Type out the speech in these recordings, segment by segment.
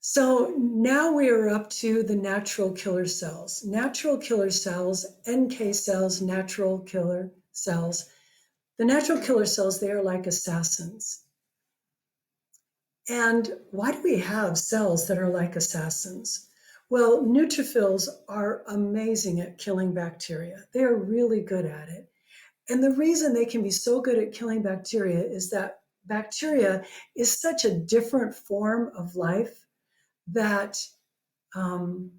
So now we are up to the natural killer cells. Natural killer cells, NK cells, natural killer cells. The natural killer cells, they are like assassins. And why do we have cells that are like assassins? Well, neutrophils are amazing at killing bacteria. They are really good at it. And the reason they can be so good at killing bacteria is that bacteria is such a different form of life that um,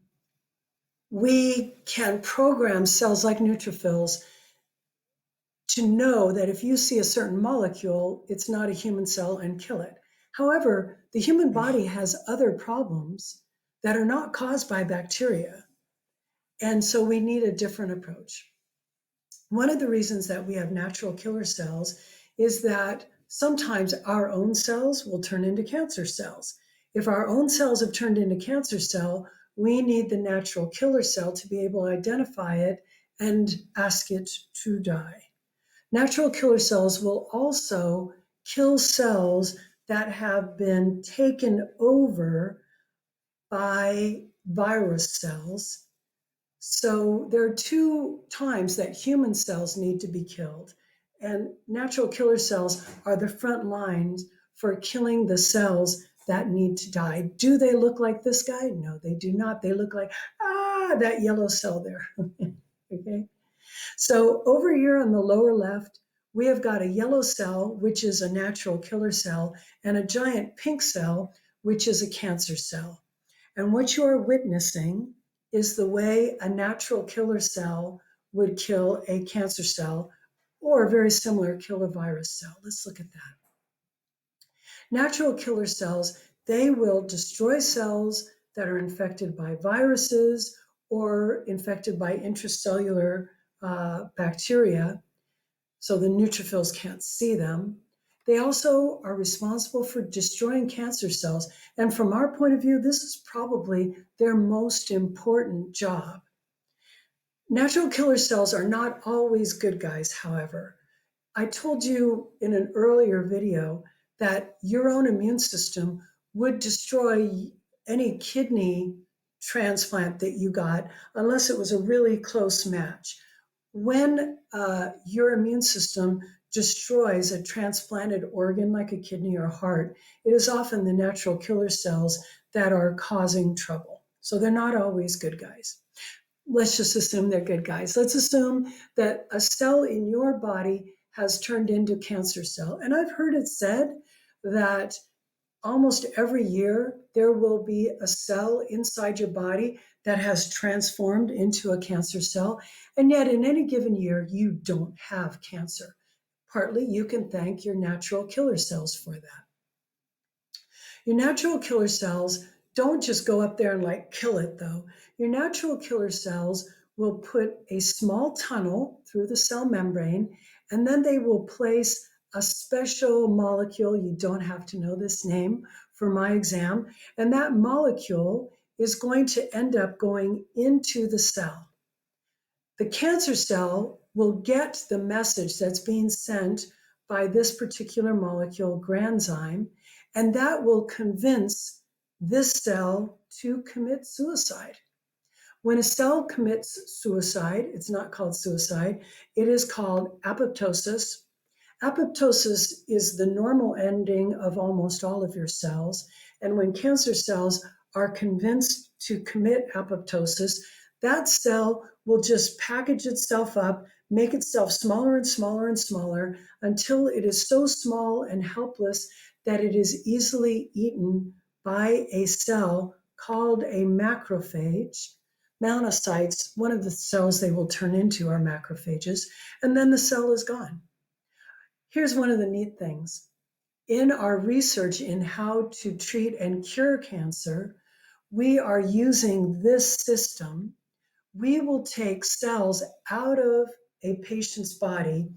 we can program cells like neutrophils to know that if you see a certain molecule, it's not a human cell and kill it. However, the human body has other problems that are not caused by bacteria. And so we need a different approach. One of the reasons that we have natural killer cells is that sometimes our own cells will turn into cancer cells. If our own cells have turned into cancer cell, we need the natural killer cell to be able to identify it and ask it to die. Natural killer cells will also kill cells that have been taken over by virus cells. So there are two times that human cells need to be killed. And natural killer cells are the front lines for killing the cells that need to die. Do they look like this guy? No, they do not. They look like, that yellow cell there. Okay. So over here on the lower left, we have got a yellow cell, which is a natural killer cell, and a giant pink cell, which is a cancer cell. And what you are witnessing is the way a natural killer cell would kill a cancer cell, or very similar, kill a virus cell. Let's look at that. Natural killer cells, they will destroy cells that are infected by viruses or infected by intracellular bacteria, so the neutrophils can't see them. They also are responsible for destroying cancer cells. And from our point of view, this is probably their most important job. Natural killer cells are not always good guys, however. I told you in an earlier video that your own immune system would destroy any kidney transplant that you got unless it was a really close match. When your immune system destroys a transplanted organ like a kidney or heart, it is often the natural killer cells that are causing trouble. So they're not always good guys. Let's just assume they're good guys. Let's assume that a cell in your body has turned into cancer cell. And I've heard it said that almost every year there will be a cell inside your body that has transformed into a cancer cell. And yet in any given year, you don't have cancer. Partly you can thank your natural killer cells for that. Your natural killer cells don't just go up there and like kill it though. Your natural killer cells will put a small tunnel through the cell membrane, and then they will place a special molecule. You don't have to know this name for my exam. And that molecule is going to end up going into the cell. The cancer cell will get the message that's being sent by this particular molecule, granzyme, and that will convince this cell to commit suicide. When a cell commits suicide, it's not called suicide, it is called apoptosis. Apoptosis is the normal ending of almost all of your cells. And when cancer cells are convinced to commit apoptosis, that cell will just package itself up, make itself smaller and smaller and smaller until it is so small and helpless that it is easily eaten by a cell called a macrophage. Monocytes, one of the cells they will turn into are macrophages, and then the cell is gone. Here's one of the neat things. In our research in how to treat and cure cancer, we are using this system. We will take cells out of a patient's body.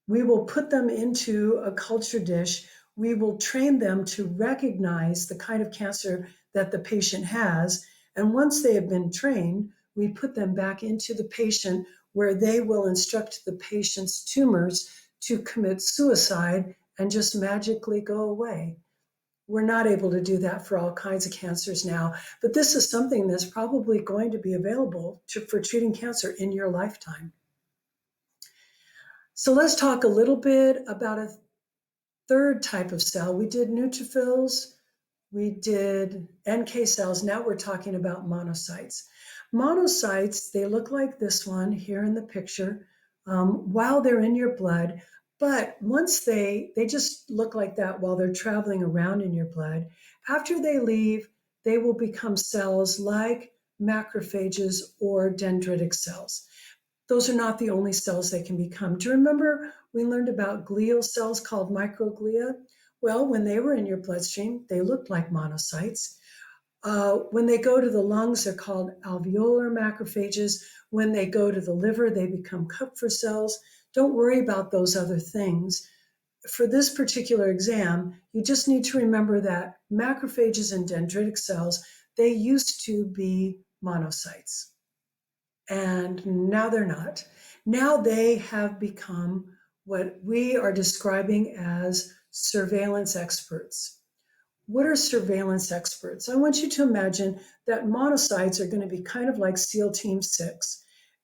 We will put them into a culture dish. We will train them to recognize the kind of cancer that the patient has. And once they have been trained, we put them back into the patient where they will instruct the patient's tumors to commit suicide and just magically go away. We're not able to do that for all kinds of cancers now, but this is something that's probably going to be available for treating cancer in your lifetime. So let's talk a little bit about a third type of cell. We did neutrophils, we did NK cells. Now we're talking about monocytes. Monocytes, they look like this one here in the picture while they're in your blood. But once they just look like that while they're traveling around in your blood. After they leave, they will become cells like macrophages or dendritic cells. Those are not the only cells they can become. Do you remember we learned about glial cells called microglia? Well, when they were in your bloodstream, they looked like monocytes. When they go to the lungs, they're called alveolar macrophages. When they go to the liver, they become Kupffer cells. Don't worry about those other things. For this particular exam, you just need to remember that macrophages and dendritic cells, they used to be monocytes. And now they're not. Now they have become what we are describing as surveillance experts. What are surveillance experts? I want you to imagine that monocytes are going to be kind of like SEAL Team 6.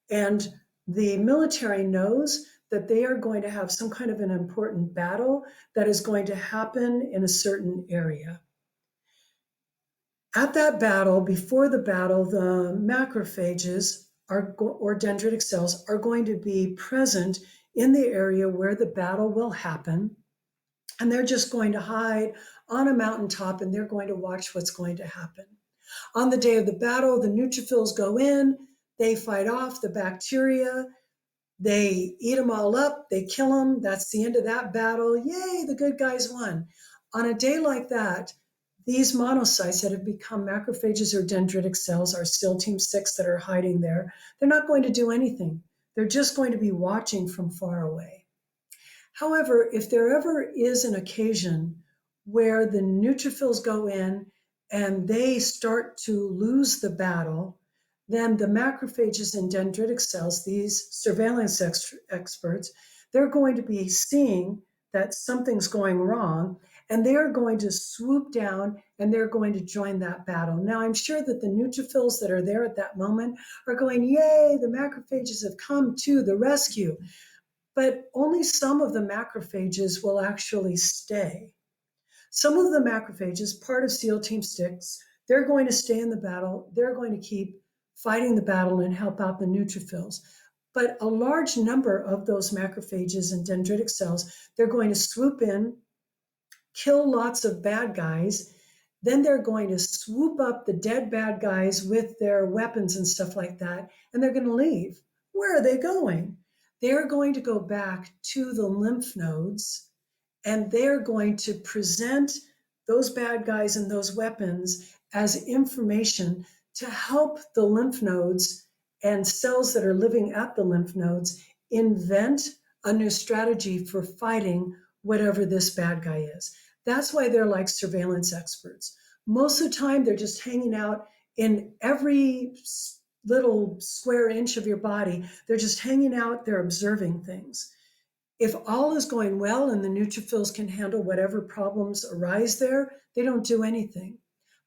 And the military knows that they are going to have some kind of an important battle that is going to happen in a certain area. At that battle, before the battle, the macrophages or dendritic cells are going to be present in the area where the battle will happen. And they're just going to hide on a mountaintop and they're going to watch what's going to happen. On the day of the battle, the neutrophils go in, they fight off the bacteria, they eat them all up, they kill them. That's the end of that battle. Yay, the good guys won. On a day like that, these monocytes that have become macrophages or dendritic cells are still Team 6 that are hiding there. They're not going to do anything. They're just going to be watching from far away. However, if there ever is an occasion where the neutrophils go in and they start to lose the battle, then the macrophages and dendritic cells, these surveillance experts, they're going to be seeing that something's going wrong, and they're going to swoop down and they're going to join that battle. Now, I'm sure that the neutrophils that are there at that moment are going, yay, the macrophages have come to the rescue. But only some of the macrophages will actually stay. Some of the macrophages, part of SEAL Team 6, they're going to stay in the battle. They're going to keep fighting the battle and help out the neutrophils. But a large number of those macrophages and dendritic cells, they're going to swoop in, kill lots of bad guys. Then they're going to swoop up the dead bad guys with their weapons and stuff like that, and they're going to leave. Where are they going? They're going to go back to the lymph nodes, and they're going to present those bad guys and those weapons as information to help the lymph nodes and cells that are living at the lymph nodes invent a new strategy for fighting whatever this bad guy is. That's why they're like surveillance experts. Most of the time, they're just hanging out in every little square inch of your body. They're just hanging out, they're observing things. If all is going well and the neutrophils can handle whatever problems arise there, they don't do anything.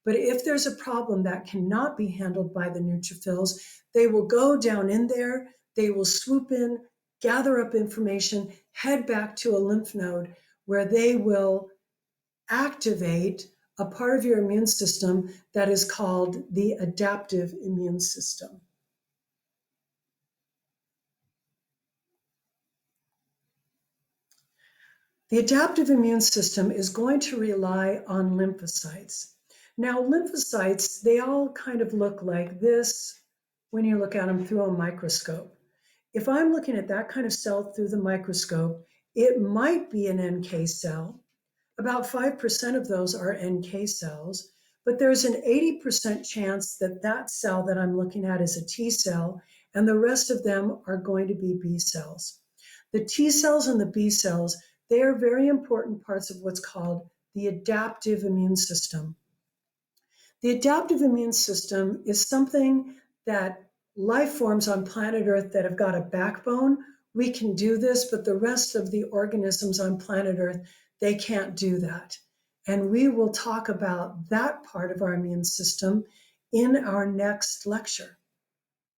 But if there's a problem that cannot be handled by the neutrophils, they will go down in there, they will swoop in, gather up information, head back to a lymph node where they will activate a part of your immune system that is called the adaptive immune system. The adaptive immune system is going to rely on lymphocytes. Now, lymphocytes, they all kind of look like this when you look at them through a microscope. If I'm looking at that kind of cell through the microscope, it might be an NK cell. About 5% of those are NK cells, but there's an 80% chance that that cell that I'm looking at is a T cell, and the rest of them are going to be B cells. The T cells and the B cells, they are very important parts of what's called the adaptive immune system. The adaptive immune system is something that life forms on planet Earth that have got a backbone. We can do this, but the rest of the organisms on planet Earth, they can't do that. And we will talk about that part of our immune system in our next lecture.